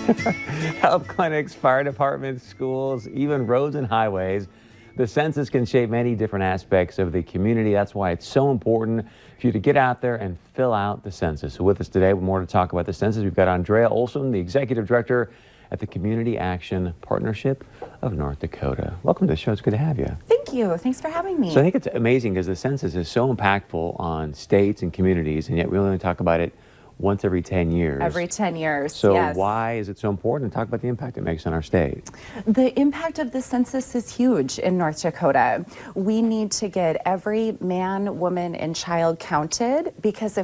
Health clinics, fire departments, schools, even roads and highways. The census can shape many different aspects of the community. That's why it's so important for you to get out there and fill out the census. So with us today, with more to talk about the census, we've got Andrea Olson, the Executive Director at the Community Action Partnership of North Dakota. Welcome to the show. It's good to have you. Thank you. Thanks for having me. So I think it's amazing because the census is so impactful on states and communities, and yet we only talk about it once every 10 years. Every 10 years, So yes. why is it so important to talk about the impact it makes on our state? The impact of the census is huge in North Dakota. We need to get every man, woman, and child counted, because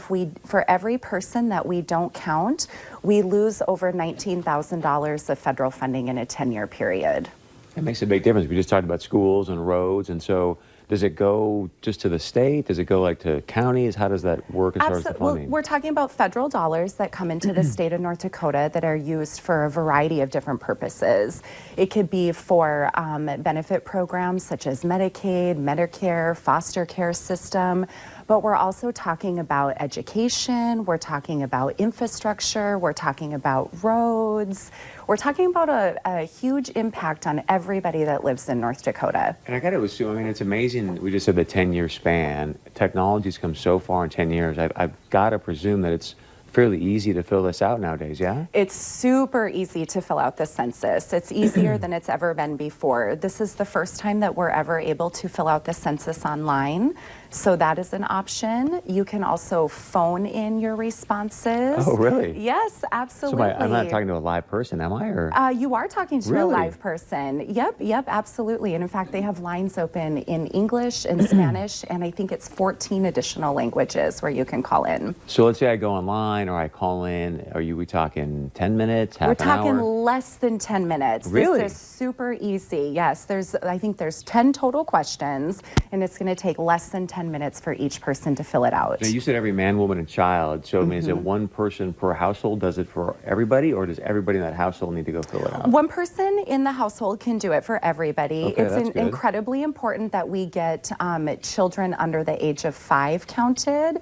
for every person that we don't count, we lose over $19,000 of federal funding in a 10-year period. It makes a big difference. We just talked about schools and roads, and so does it go just to the state? Does it go like to counties? How does that work as far as the funding? Well, we're talking about federal dollars that come into the state of North Dakota that are used for a variety of different purposes. It could be for benefit programs such as Medicaid, Medicare, foster care system, but we're also talking about education, we're talking about infrastructure, we're talking about roads, we're talking about a huge impact on everybody that lives in North Dakota. And I got to assume, I mean, it's amazing. We just said the 10-year span. Technology's come so far in 10 years. I've got to presume that it's fairly easy to fill this out nowadays, yeah? It's super easy to fill out the census. It's easier than it's ever been before. This is the first time that we're ever able to fill out the census online. So that is an option. You can also phone in your responses. Oh, really? Yes, absolutely. So I'm not talking to a live person, am I? Or? You are talking to a live person. Yep, absolutely. And in fact, they have lines open in English and Spanish, and I think it's 14 additional languages where you can call in. So let's say I go online or I call in. We talking 10 minutes, half an hour? We're talking less than 10 minutes. Really? This is super easy. Yes, I think there's 10 total questions, and it's going to take less than 10 minutes for each person to fill it out. Now, you said every man, woman, and child. So I mean, is it one person per household does it for everybody, or does everybody in that household need to go fill it out? One person in the household can do it for everybody. Okay, it's incredibly important that we get children under the age of 5 counted,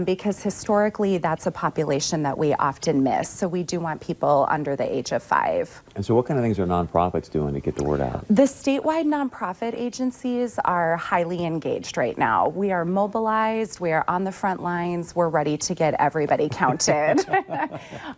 because historically that's a population that we often miss. So we do want people under the age of 5. And so what kind of things are nonprofits doing to get the word out? The statewide nonprofit agencies are highly engaged right now. We are mobilized, we are on the front lines, we're ready to get everybody counted.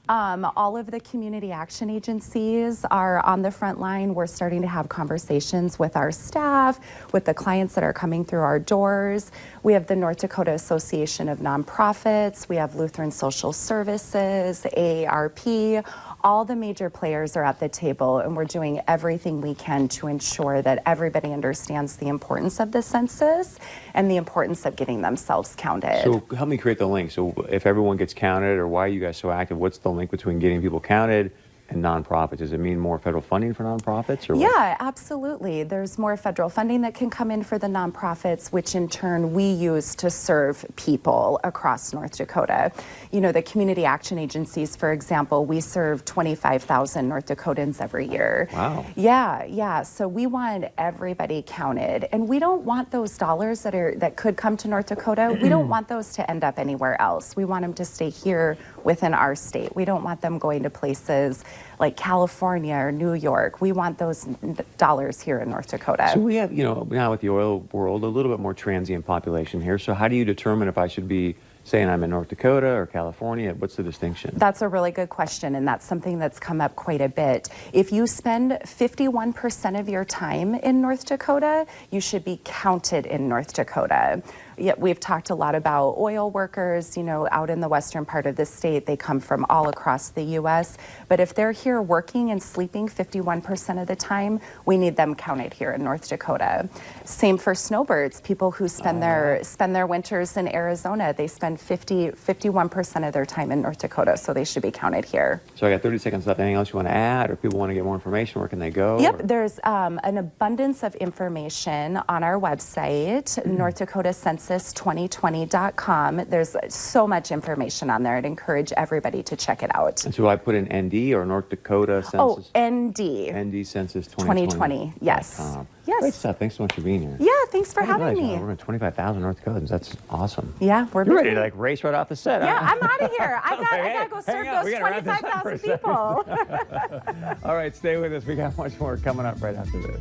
All of the community action agencies are on the front line. We're starting to have conversations with our staff, with the clients that are coming through our doors. We have the North Dakota Association of Nonprofits, we have Lutheran Social Services, AARP. All the major players are at the table, and we're doing everything we can to ensure that everybody understands the importance of the census and the importance of getting themselves counted. So help me create the link. So if everyone gets counted, or why are you guys so active, what's the link between getting people counted and nonprofits? Does it mean more federal funding for nonprofits? Or yeah, absolutely. There's more federal funding that can come in for the nonprofits, which in turn we use to serve people across North Dakota. You know, the community action agencies, for example, we serve 25,000 North Dakotans every year. Wow. Yeah. So we want everybody counted, and we don't want those dollars that could come to North Dakota. We don't want those to end up anywhere else. We want them to stay here within our state. We don't want them going to places like California or New York. We want those dollars here in North Dakota. So we have, now with the oil world, a little bit more transient population here. So how do you determine if I should be saying I'm in North Dakota or California? What's the distinction? That's a really good question, and that's something that's come up quite a bit. If you spend 51% of your time in North Dakota, you should be counted in North Dakota. Yeah, we've talked a lot about oil workers, out in the western part of the state. They come from all across the U.S. But if they're here working and sleeping 51% of the time, we need them counted here in North Dakota. Same for snowbirds, people who spend their winters in Arizona. They spend 51% of their time in North Dakota, so they should be counted here. So I got 30 seconds left. Anything else you want to add, or people want to get more information? Where can they go? Yep, there's an abundance of information on our website, North Dakota Census census2020.com. There's so much information on there. I'd encourage everybody to check it out. And so I put in ND or North Dakota Census? Oh, ND. ND Census 2020, yes. Great Yes. stuff. Thanks so much for being here. Yeah, thanks for I didn't having realize, me. We're at 25,000 North Dakotans. That's awesome. Yeah, we're You're busy. ready to like race right off the set, Yeah, huh? I'm out of here. I Okay, gotta go hang serve on. We those gotta wrap this up for a 25,000 people. All right, stay with us. We got much more coming up right after this.